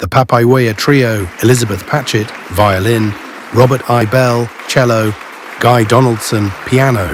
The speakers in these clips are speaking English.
The Papaioea Trio, Elizabeth Patchett, violin, Robert Ibell, cello, Guy Donaldson, piano.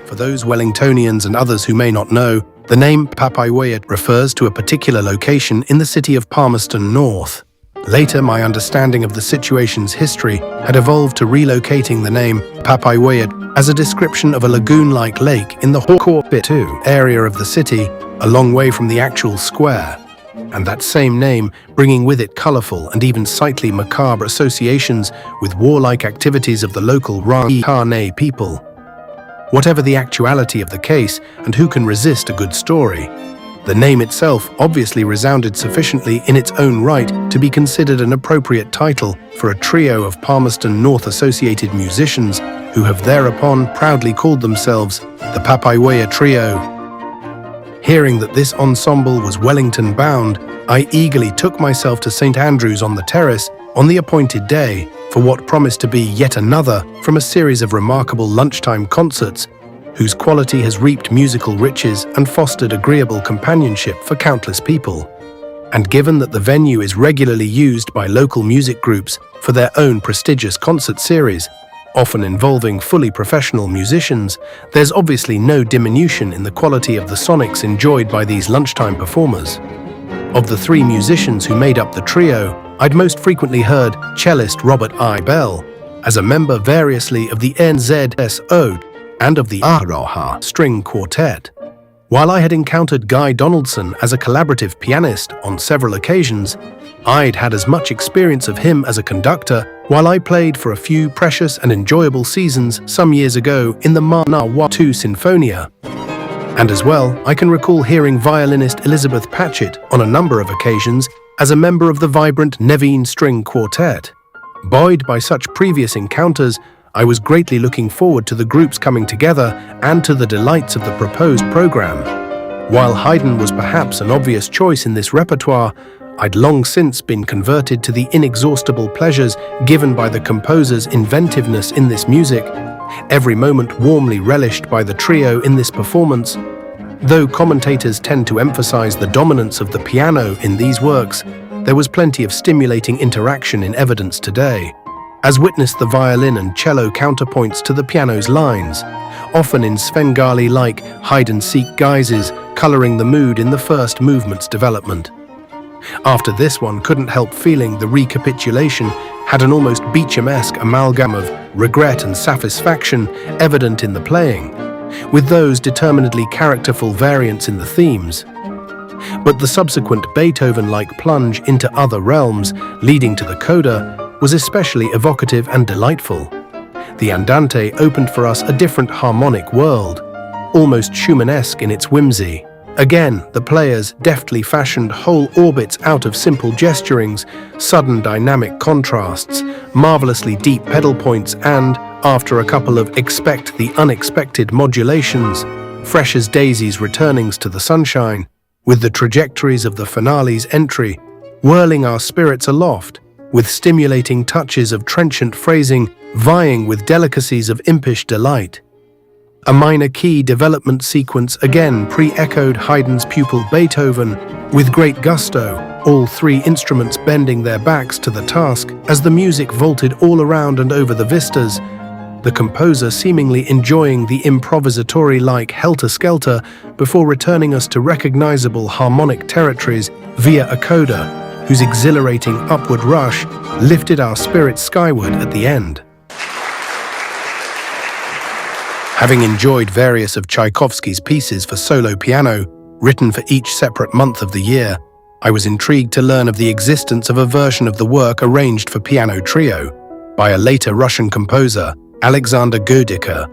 For those Wellingtonians and others who may not know, the name Papaioea refers to a particular location in the city of Palmerston North. Later, my understanding of the situation's history had evolved to relocating the name Papaioea as a description of a lagoon-like lake in the Hawkbitu area of the city, a long way from the actual square, and that same name bringing with it colorful and even slightly macabre associations with warlike activities of the local Rangikane people. Whatever the actuality of the case, and who can resist a good story, the name itself obviously resounded sufficiently in its own right to be considered an appropriate title for a trio of Palmerston North associated musicians who have thereupon proudly called themselves the Papaioea Trio. Hearing that this ensemble was Wellington bound, I eagerly took myself to St. Andrew's on the Terrace on the appointed day for what promised to be yet another from a series of remarkable lunchtime concerts whose quality has reaped musical riches and fostered agreeable companionship for countless people. And given that the venue is regularly used by local music groups for their own prestigious concert series, often involving fully professional musicians, there's obviously no diminution in the quality of the sonics enjoyed by these lunchtime performers. Of the three musicians who made up the trio, I'd most frequently heard cellist Robert Ibell as a member variously of the NZSO and of the Aroha string quartet, while I had encountered Guy Donaldson as a collaborative pianist on several occasions. I'd had as much experience of him as a conductor while I played for a few precious and enjoyable seasons some years ago in the Manawatu Sinfonia. And as well, I can recall hearing violinist Elizabeth Patchett on a number of occasions as a member of the vibrant Neveen String Quartet. Buoyed by such previous encounters, I was greatly looking forward to the groups coming together and to the delights of the proposed program. While Haydn was perhaps an obvious choice in this repertoire, I'd long since been converted to the inexhaustible pleasures given by the composer's inventiveness in this music, every moment warmly relished by the trio in this performance. Though commentators tend to emphasize the dominance of the piano in these works, there was plenty of stimulating interaction in evidence today, as witnessed the violin and cello counterpoints to the piano's lines, often in Svengali-like hide-and-seek guises, coloring the mood in the first movement's development. After this, one couldn't help feeling the recapitulation had an almost Beecham-esque amalgam of regret and satisfaction evident in the playing, with those determinedly characterful variants in the themes. But the subsequent Beethoven-like plunge into other realms, leading to the coda, was especially evocative and delightful. The Andante opened for us a different harmonic world, almost Schumann-esque in its whimsy. Again, the players deftly fashioned whole orbits out of simple gesturings, sudden dynamic contrasts, marvelously deep pedal points, and, after a couple of expect the unexpected modulations, fresh as daisies returnings to the sunshine, with the trajectories of the finale's entry, whirling our spirits aloft, with stimulating touches of trenchant phrasing vying with delicacies of impish delight. A minor key development sequence again pre-echoed Haydn's pupil Beethoven with great gusto, all three instruments bending their backs to the task as the music vaulted all around and over the vistas, the composer seemingly enjoying the improvisatory-like helter-skelter before returning us to recognizable harmonic territories via a coda, whose exhilarating upward rush lifted our spirits skyward at the end. Having enjoyed various of Tchaikovsky's pieces for solo piano, written for each separate month of the year, I was intrigued to learn of the existence of a version of the work arranged for piano trio by a later Russian composer, Alexander Goediker.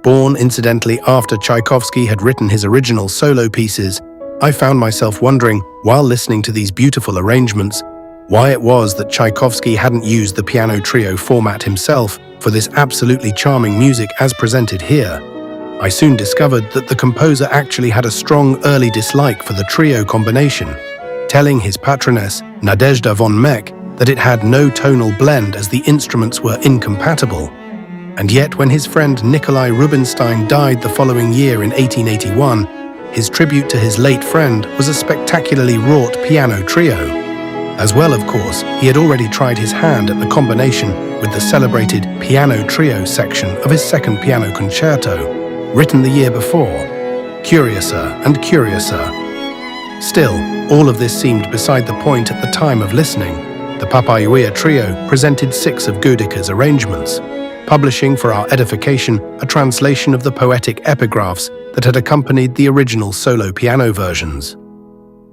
Born, incidentally, after Tchaikovsky had written his original solo pieces, I found myself wondering, while listening to these beautiful arrangements, why it was that Tchaikovsky hadn't used the piano trio format himself for this absolutely charming music as presented here. I soon discovered that the composer actually had a strong early dislike for the trio combination, telling his patroness, Nadezhda von Meck, that it had no tonal blend as the instruments were incompatible. And yet when his friend Nikolai Rubinstein died the following year in 1881, his tribute to his late friend was a spectacularly wrought piano trio. As well, of course, he had already tried his hand at the combination with the celebrated piano trio section of his second piano concerto, written the year before, curiouser and curiouser. Still, all of this seemed beside the point at the time of listening. The Papaioea trio presented 6 of Goedicke's arrangements, publishing for our edification a translation of the poetic epigraphs that had accompanied the original solo piano versions.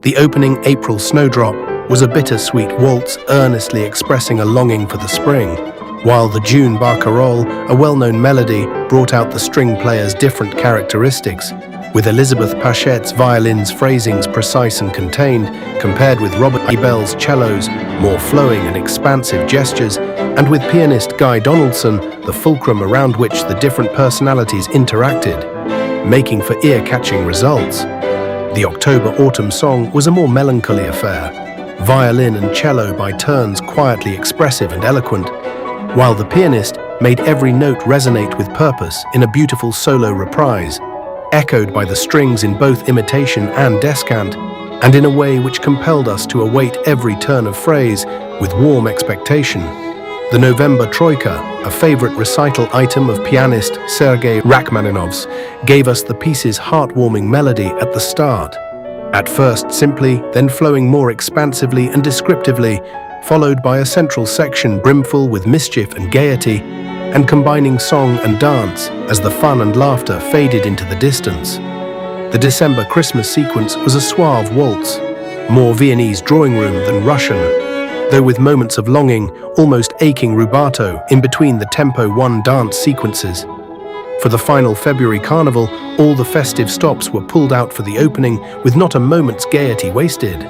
The opening April Snowdrop was a bittersweet waltz earnestly expressing a longing for the spring, while the June Barcarolle, a well-known melody, brought out the string player's different characteristics, with Elizabeth Patchett's violin's phrasings precise and contained, compared with Robert Ibell's cello's more flowing and expansive gestures, and with pianist Guy Donaldson, the fulcrum around which the different personalities interacted, making for ear-catching results. The October-Autumn song was a more melancholy affair, violin and cello by turns quietly expressive and eloquent, while the pianist made every note resonate with purpose in a beautiful solo reprise, echoed by the strings in both imitation and descant, and in a way which compelled us to await every turn of phrase with warm expectation. The November Troika, a favorite recital item of pianist Sergei Rachmaninoff's, gave us the piece's heartwarming melody at the start, at first simply, then flowing more expansively and descriptively, followed by a central section brimful with mischief and gaiety, and combining song and dance as the fun and laughter faded into the distance. The December Christmas sequence was a suave waltz, more Viennese drawing room than Russian, though with moments of longing, almost aching rubato in between the tempo 1 dance sequences. For the final February carnival, all the festive stops were pulled out for the opening with not a moment's gaiety wasted.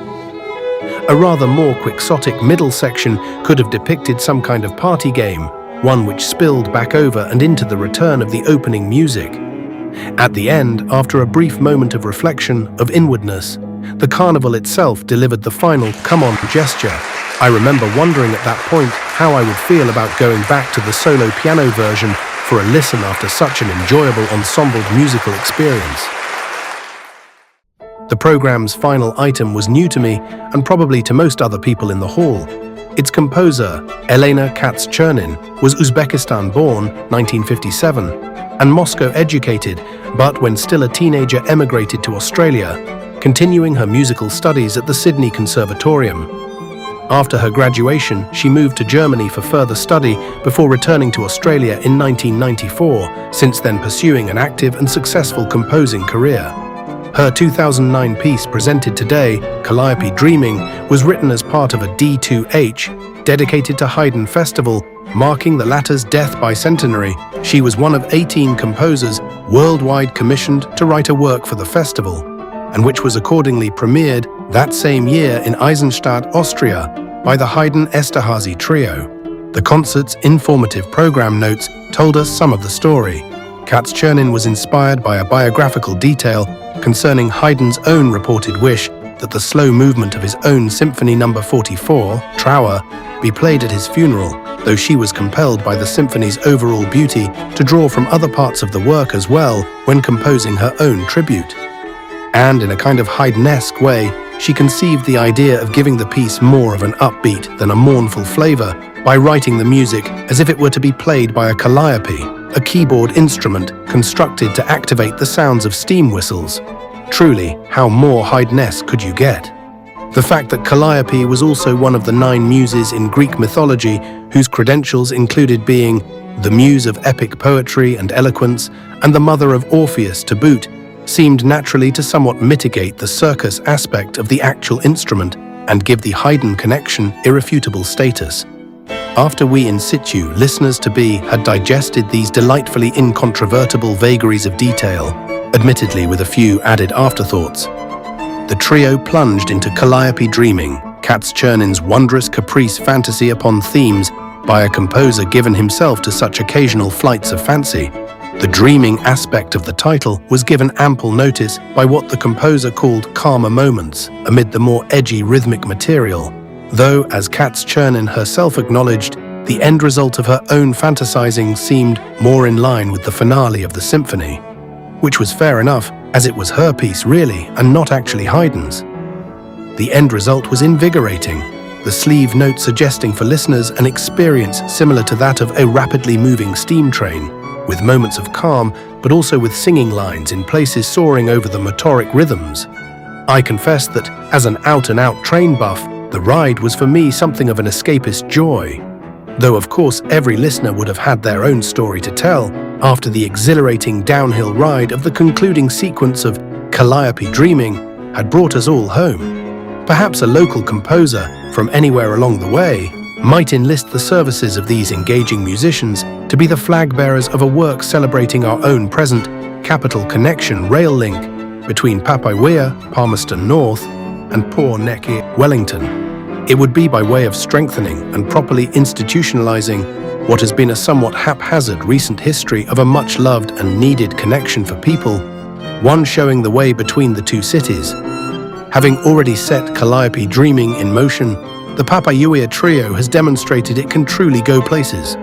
A rather more quixotic middle section could have depicted some kind of party game, one which spilled back over and into the return of the opening music. At the end, after a brief moment of reflection, of inwardness, the carnival itself delivered the final come-on gesture. I remember wondering at that point how I would feel about going back to the solo piano version for a listen after such an enjoyable ensembled musical experience. The program's final item was new to me and probably to most other people in the hall. Its composer, Elena Katz-Chernin, was Uzbekistan-born, 1957, and Moscow-educated, but when still a teenager emigrated to Australia, continuing her musical studies at the Sydney Conservatorium. After her graduation, she moved to Germany for further study before returning to Australia in 1994, since then pursuing an active and successful composing career. Her 2009 piece presented today, Calliope Dreaming, was written as part of a D2H dedicated to Haydn Festival, marking the latter's death bicentenary. She was one of 18 composers worldwide commissioned to write a work for the festival, and which was accordingly premiered that same year in Eisenstadt, Austria, by the Haydn Esterházy Trio. The concert's informative program notes told us some of the story. Katz-Chernin was inspired by a biographical detail concerning Haydn's own reported wish that the slow movement of his own Symphony No. 44, Trauer, be played at his funeral, though she was compelled by the symphony's overall beauty to draw from other parts of the work as well when composing her own tribute. And in a kind of Haydnesque way, she conceived the idea of giving the piece more of an upbeat than a mournful flavor by writing the music as if it were to be played by a calliope, a keyboard instrument constructed to activate the sounds of steam whistles. Truly, how more Haydnesque could you get? The fact that Calliope was also one of the 9 muses in Greek mythology, whose credentials included being the muse of epic poetry and eloquence and the mother of Orpheus to boot, seemed naturally to somewhat mitigate the circus aspect of the actual instrument and give the Haydn connection irrefutable status. After we in situ listeners-to-be had digested these delightfully incontrovertible vagaries of detail, admittedly with a few added afterthoughts, the trio plunged into Calliope Dreaming, Katz-Chernin's wondrous caprice fantasy upon themes by a composer given himself to such occasional flights of fancy. The dreaming aspect of the title was given ample notice by what the composer called calmer moments amid the more edgy rhythmic material, though, as Katz-Chernin herself acknowledged, the end result of her own fantasizing seemed more in line with the finale of the symphony, which was fair enough, as it was her piece really, and not actually Haydn's. The end result was invigorating, the sleeve note suggesting for listeners an experience similar to that of a rapidly moving steam train, with moments of calm, but also with singing lines in places soaring over the motoric rhythms. I confess that, as an out-and-out train buff, the ride was for me something of an escapist joy. Though of course every listener would have had their own story to tell after the exhilarating downhill ride of the concluding sequence of Calliope Dreaming had brought us all home. Perhaps a local composer from anywhere along the way might enlist the services of these engaging musicians to be the flag bearers of a work celebrating our own present Capital Connection rail link between Papaioea, Palmerston North, and Poor Neck, Wellington. It would be by way of strengthening and properly institutionalizing what has been a somewhat haphazard recent history of a much-loved and needed connection for people, one showing the way between the two cities. Having already set Calliope Dreaming in motion, the Papaioea trio has demonstrated it can truly go places.